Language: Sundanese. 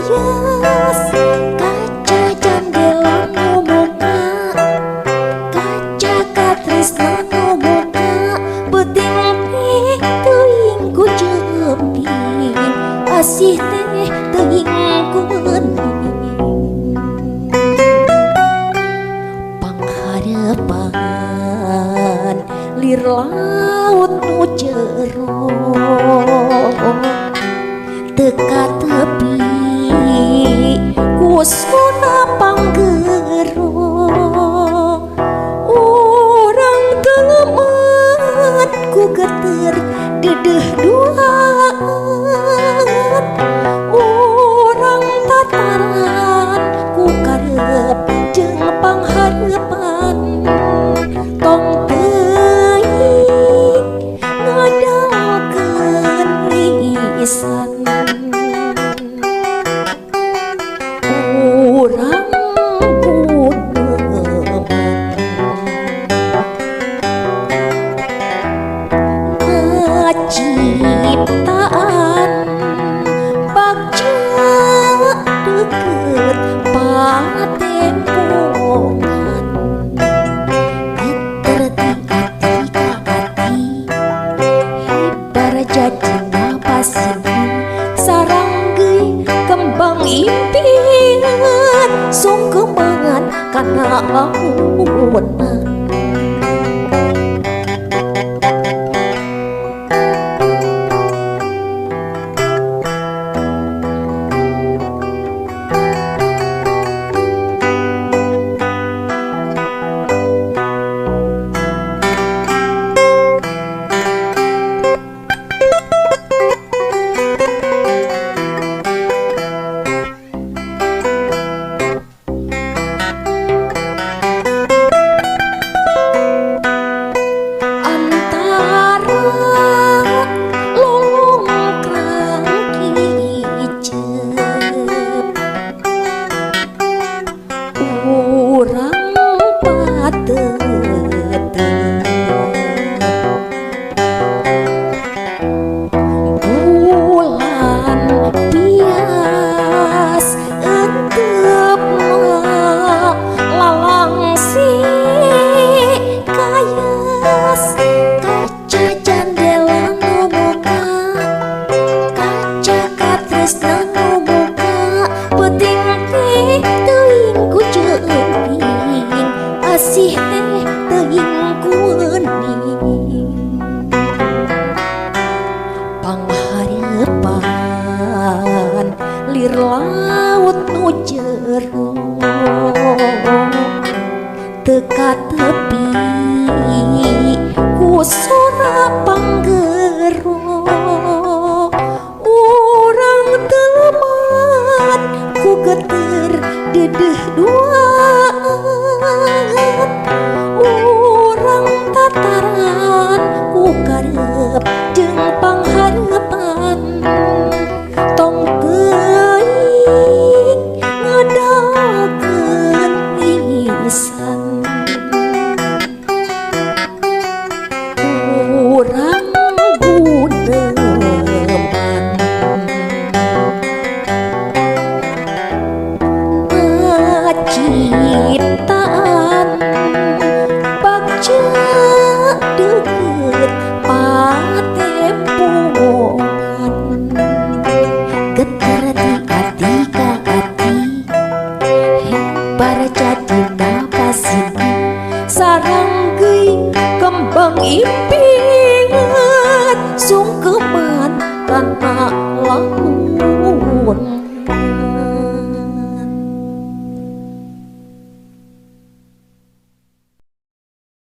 kayas kaca jendela nu buka, kaca katresna nu buka, beuting teh teuing ku jeping, asih teh teuing ku geuning. Pangharapan lir laut nu jero teka tepi kusuna panggero, urang telemet ku geter dedeh duaan, urang tataran ku karep jeung pangharapan tong teuing ngadalkeun lisan. Urang kunemen ngaciptaan bagja deukeut patempongan, geter ti ati ka ati hebar jadina pasieun sareng geui kembang impian sungkeman kana aweuna. Asih teh teuing ku geuning. Pangharapan lir laut nu jero teka tepi kusuna panggero, urang telemet ku geter dedeh duaan, urang tataran ku karep jeung pangharapan tong teuing ngadalkeun lisan. Urang guneman ngaciptaan bagja deukeut patempongan, geter ti ati ka ati hebar jadina pasieun sareng geui kembang impian sungkeman kana laut.